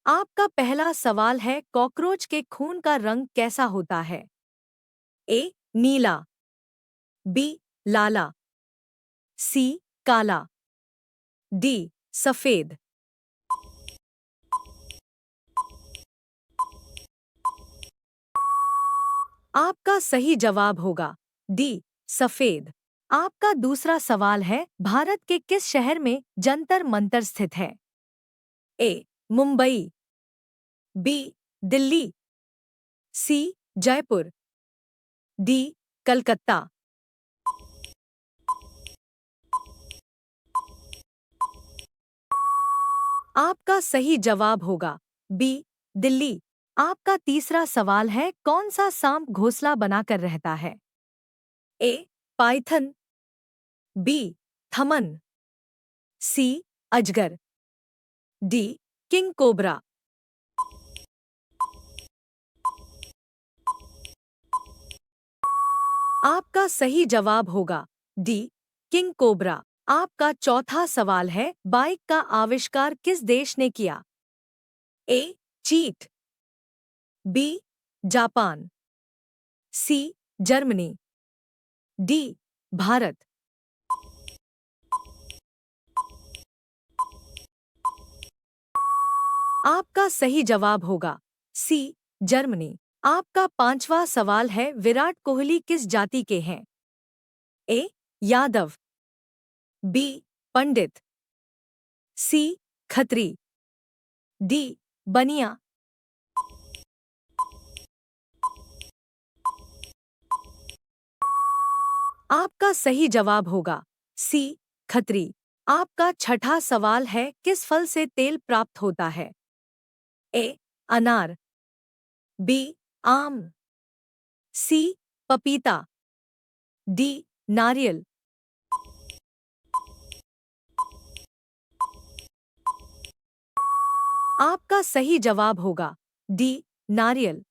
आपका पहला सवाल है, कॉकरोच के खून का रंग कैसा होता है? ए. नीला, बी. लाला, सी. काला, डी. सफेद। आपका सही जवाब होगा डी. सफेद। आपका दूसरा सवाल है, भारत के किस शहर में जंतर मंतर स्थित है? ए. मुंबई, बी. दिल्ली, सी. जयपुर, डी. कलकत्ता। आपका सही जवाब होगा बी. दिल्ली। आपका तीसरा सवाल है, कौन सा सांप घोंसला बनाकर रहता है? ए. Python, B. थमन, सी. अजगर, डी. King cobra. आपका सही जवाब होगा डी. King cobra. आपका चौथा सवाल है, बाइक का आविष्कार किस देश ने किया? ए. चीन, B. Japan, C. Germany, D. Bharat. आपका सही जवाब होगा सी. जर्मनी। आपका पांचवा सवाल है, विराट कोहली किस जाति के हैं? ए. यादव, बी. पंडित, सी. खत्री, डी. बनिया। आपका सही जवाब होगा सी. खत्री। आपका छठा सवाल है, किस फल से तेल प्राप्त होता है? ए. अनार, बी. आम, सी. पपीता, डी. नारियल। आपका सही जवाब होगा डी. नारियल।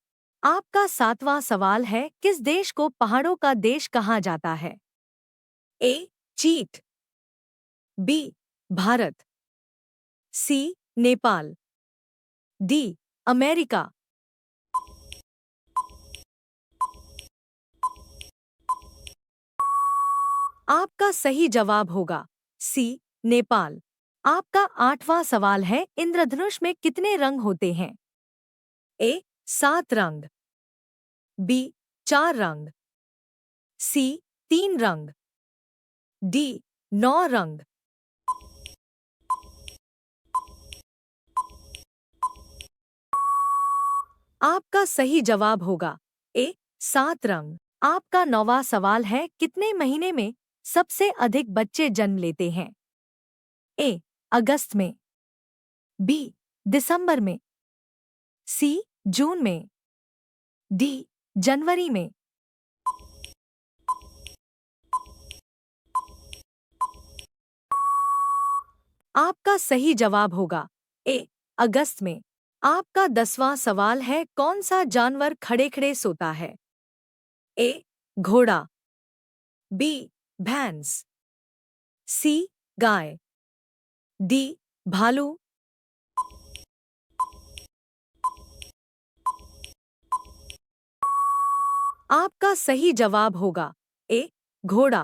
आपका सातवां सवाल है, किस देश को पहाड़ों का देश कहा जाता है? ए. चीन, बी. भारत, सी. नेपाल, डी. अमेरिका। आपका सही जवाब होगा सी. नेपाल। आपका आठवां सवाल है, इंद्रधनुष में कितने रंग होते हैं? ए. 7 रंग, बी. 4 रंग, सी. 3 रंग, डी. 9 रंग। आपका सही जवाब होगा ए. 7 रंग। आपका नौवां सवाल है, कितने महीने में सबसे अधिक बच्चे जन्म लेते हैं? ए. अगस्त में, बी. दिसंबर में, सी. जून में, डी. जनवरी में। आपका सही जवाब होगा ए. अगस्त में। आपका 10वां सवाल है, कौन सा जानवर खड़े खड़े सोता है? ए. घोड़ा, बी. भैंस, सी. गाय, डी. भालू। आपका सही जवाब होगा ए. घोड़ा।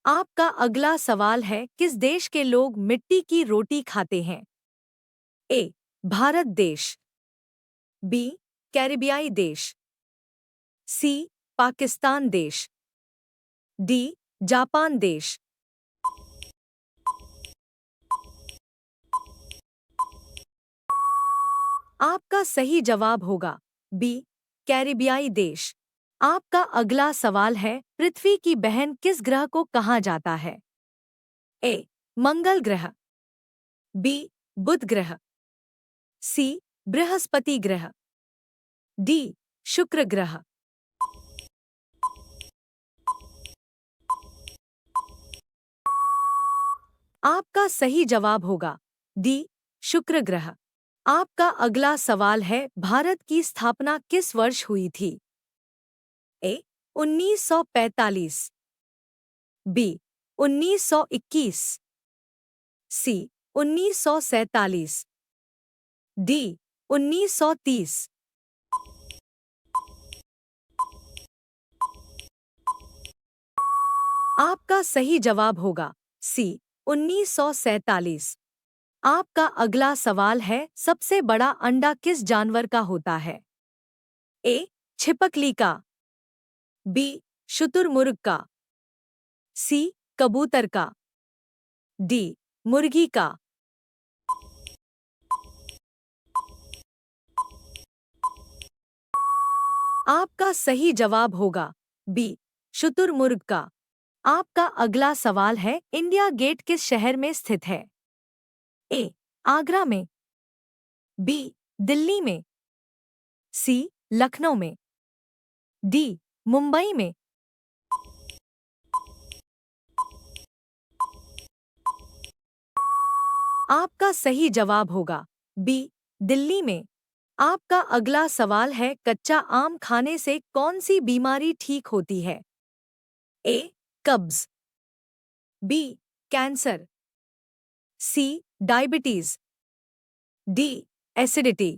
आपका अगला सवाल है, किस देश के लोग मिट्टी की रोटी खाते हैं? ए. भारत देश, बी. कैरिबियाई देश, सी. पाकिस्तान देश, डी. जापान देश। आपका सही जवाब होगा बी. कैरिबियाई देश। आपका अगला सवाल है, पृथ्वी की बहन किस ग्रह को कहा जाता है? ए. मंगल ग्रह, बी. बुध ग्रह, सी. बृहस्पति ग्रह, डी. शुक्र ग्रह। आपका सही जवाब होगा डी. शुक्र ग्रह। आपका अगला सवाल है, भारत की स्थापना किस वर्ष हुई थी? ए. 1945, बी. 1921, सी. 1947, डी. 1930। आपका सही जवाब होगा सी 1947। आपका अगला सवाल है, सबसे बड़ा अंडा किस जानवर का होता है? ए छिपकली का, बी शुतुरमुर्ग का, सी कबूतर का, डी मुर्गी का। आपका सही जवाब होगा बी शुतुरमुर्ग का। आपका अगला सवाल है, इंडिया गेट किस शहर में स्थित है? ए आगरा में, बी दिल्ली में, सी लखनऊ में, डी मुंबई में। आपका सही जवाब होगा बी दिल्ली में। आपका अगला सवाल है, कच्चा आम खाने से कौन सी बीमारी ठीक होती है? ए कब्ज, बी कैंसर, सी डायबिटीज, डी एसिडिटी।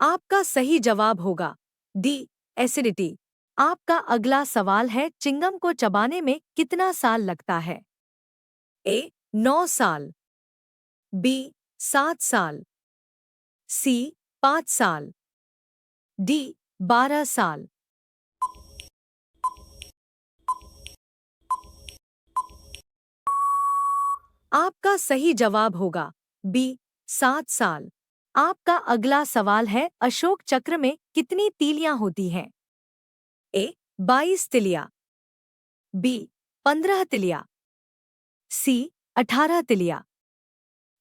आपका सही जवाब होगा डी एसिडिटी। आपका अगला सवाल है, चिंगम को चबाने में कितना साल लगता है? ए 9 साल, बी 7 साल, सी 5 साल, डी 12 साल। आपका सही जवाब होगा बी 7 साल। आपका अगला सवाल है, अशोक चक्र में कितनी तीलियां होती हैं? ए 22 तिलिया, बी 15 तिलिया, सी 18 तिलिया,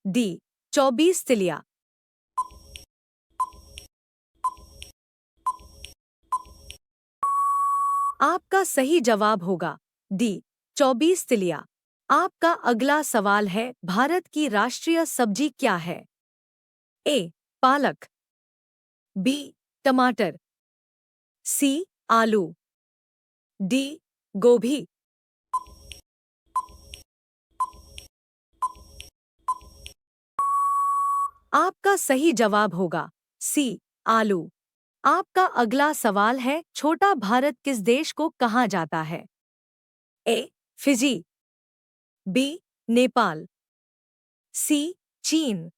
डी 24 तिलिया। आपका सही जवाब होगा डी 24 तिलिया। आपका अगला सवाल है, भारत की राष्ट्रीय सब्जी क्या है? ए पालक, बी टमाटर, सी आलू, डी गोभी। आपका सही जवाब होगा सी आलू। आपका अगला सवाल है, छोटा भारत किस देश को कहा जाता है? ए फिजी, बी नेपाल, सी चीन,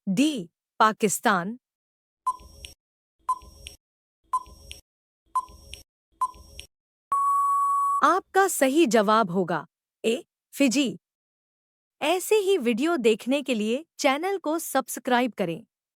डी पाकिस्तान। आपका सही जवाब होगा ए फिजी। ऐसे ही वीडियो देखने के लिए चैनल को सब्सक्राइब करें।